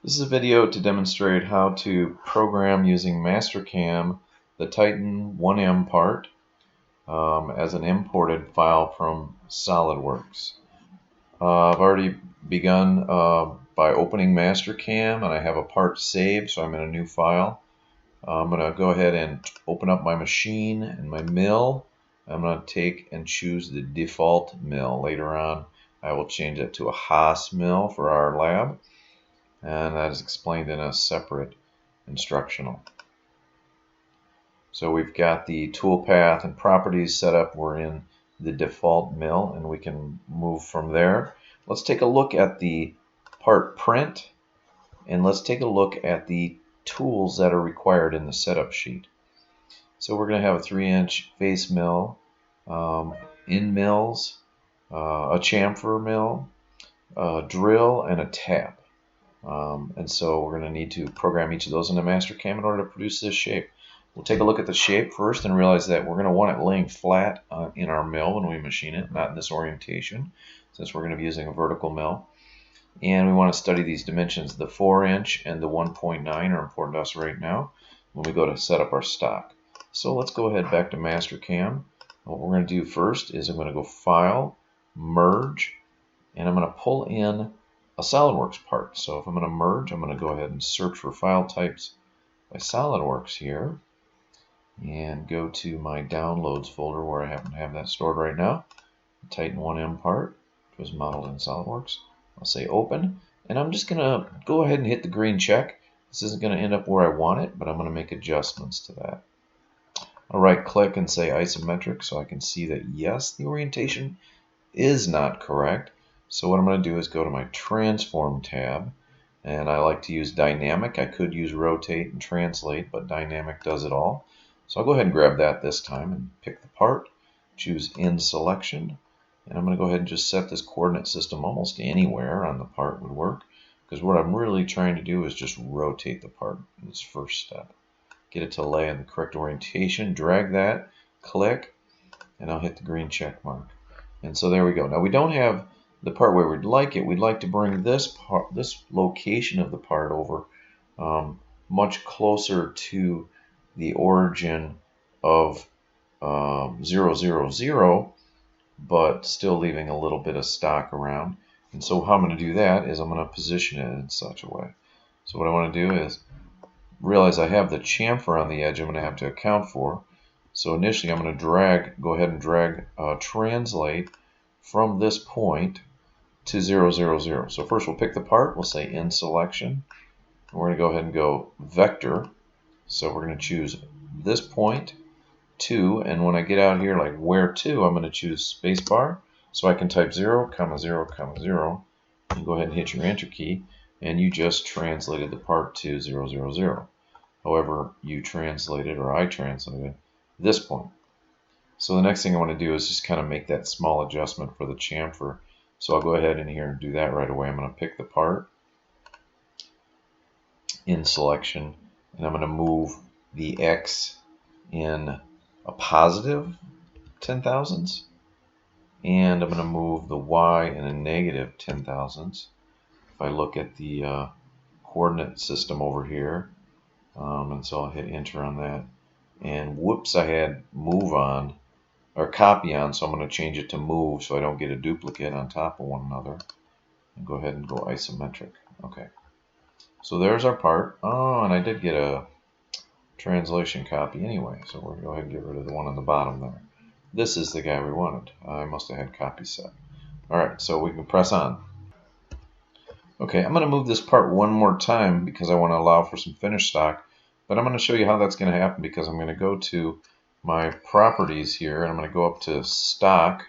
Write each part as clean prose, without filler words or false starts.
This is a video to demonstrate how to program using Mastercam the Titan 1M part as an imported file from SolidWorks. I've already begun by opening Mastercam, and I have a part saved, so I'm in a new file. I'm going to go ahead and open up my machine and my mill. I'm going to take and choose the default mill. Later on I will change it to a Haas mill for our lab, and that is explained in a separate instructional. So we've got the toolpath and properties set up. We're in the default mill, and we can move from there. Let's take a look at the part print, and let's take a look at the tools that are required in the setup sheet. So we're going to have a 3-inch face mill, end mills, a chamfer mill, a drill, and a tap. And so we're going to need to program each of those into Mastercam in order to produce this shape. We'll take a look at the shape first and realize that we're going to want it laying flat in our mill when we machine it, not in this orientation, since we're going to be using a vertical mill. And we want to study these dimensions. The 4-inch and the 1.9 are important to us right now when we go to set up our stock. So let's go ahead back to Mastercam. What we're going to do first is I'm going to go File, Merge, and I'm going to pull in a SolidWorks part. So if I'm going to merge, I'm going to go ahead and search for file types by SolidWorks here and go to my downloads folder where I happen to have that stored right now. The Titan 1M part, which was modeled in SolidWorks. I'll say open, and I'm just going to go ahead and hit the green check. This isn't going to end up where I want it, but I'm going to make adjustments to that. I'll right click and say isometric so I can see that yes, the orientation is not correct. So what I'm going to do is go to my Transform tab, and I like to use Dynamic. I could use Rotate and Translate, but Dynamic does it all. So I'll go ahead and grab that this time and pick the part, choose End Selection, and I'm going to go ahead and just set this coordinate system almost anywhere on the part would work, because what I'm really trying to do is just rotate the part in this first step. Get it to lay in the correct orientation, drag that, click, and I'll hit the green check mark. And so there we go. Now we don't have the part where we'd like it. We'd like to bring this part, this location of the part over much closer to the origin of 0, but still leaving a little bit of stock around. And so how I'm going to do that is I'm going to position it in such a way. So what I want to do is realize I have the chamfer on the edge I'm going to have to account for. So initially I'm going to go ahead and drag translate from this point to 0, 0, 0. So first we'll pick the part, we'll say End Selection. We're going to go ahead and go Vector. So we're going to choose this point, 2, and when I get out here like where to, I'm going to choose spacebar. So I can type 0, 0, 0, and go ahead and hit your Enter key, and you just translated the part to 0, 0, 0. However, you translated, or I translated, this point. So the next thing I want to do is just kind of make that small adjustment for the chamfer. So I'll go ahead in here and do that right away. I'm going to pick the part in selection, and I'm going to move the X in a positive 10 thousandths, and I'm going to move the Y in a negative 10 thousandths. If I look at the coordinate system over here, and so I'll hit enter on that, and whoops, I had move on, or copy on, so I'm going to change it to move so I don't get a duplicate on top of one another, and go ahead and go isometric. Okay, so there's our part. Oh, and I did get a translation copy anyway, so we're going to go ahead and get rid of the one on the bottom there. This is the guy we wanted. I must have had copy set. Alright, so we can press on. Okay, I'm going to move this part one more time because I want to allow for some finish stock, but I'm going to show you how that's going to happen because I'm going to go to my properties here, and I'm going to go up to stock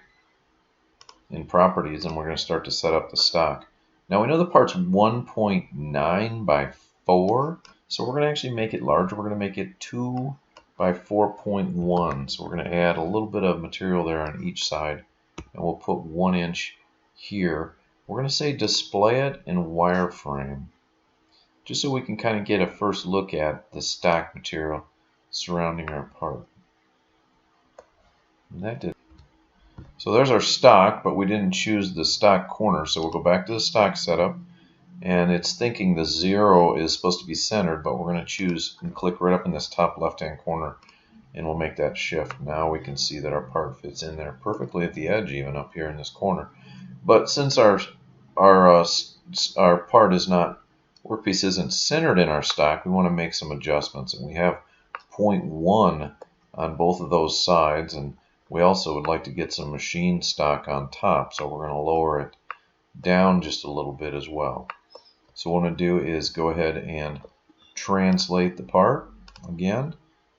in properties, and we're going to start to set up the stock. Now we know the part's 1.9 by 4, so we're going to actually make it larger. We're going to make it 2 by 4.1, so we're going to add a little bit of material there on each side, and we'll put 1 inch here. We're going to say display it in wireframe, just so we can kind of get a first look at the stock material surrounding our part. And that did. So there's our stock, but we didn't choose the stock corner, so we'll go back to the stock setup, and it's thinking the 0 is supposed to be centered, but we're going to choose and click right up in this top left-hand corner, and we'll make that shift. Now we can see that our part fits in there perfectly at the edge, even up here in this corner. But since our part is not, workpiece isn't centered in our stock, we want to make some adjustments, and we have 0.1 on both of those sides, and we also would like to get some machine stock on top, so we're going to lower it down just a little bit as well. So what I'm going to do is go ahead and translate the part again.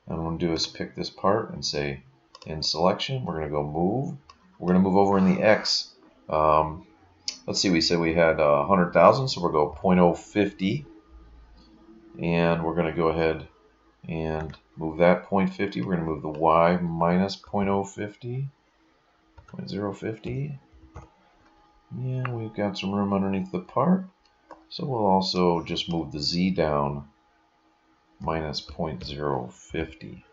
And what I'm going to do is pick this part and say in selection, we're going to go move. We're going to move over in the X. Let's see, we said we had 100,000, so we'll go 0.050. And we're going to go ahead and move that 0.50. We're going to move the Y minus 0.050. 0.050. Yeah, we've got some room underneath the part. So we'll also just move the Z down minus 0.050.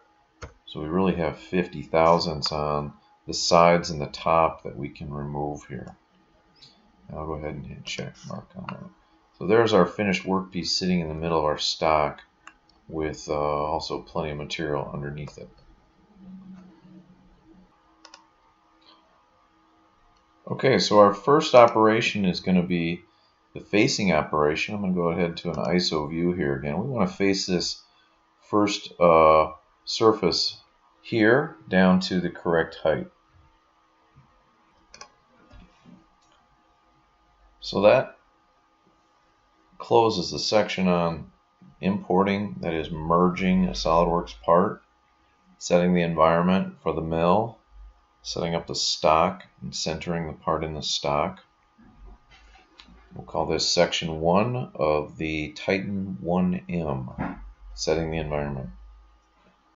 So we really have 50 thousandths on the sides and the top that we can remove here. I'll go ahead and hit check mark on that. So there's our finished workpiece sitting in the middle of our stock with also plenty of material underneath it. Okay, so our first operation is going to be the facing operation. I'm going to go ahead to an ISO view here again. We want to face this first surface here down to the correct height. So that closes the section on importing, that is merging a SOLIDWORKS part, setting the environment for the mill, setting up the stock and centering the part in the stock. We'll call this section 1 of the Titan 1M, setting the environment.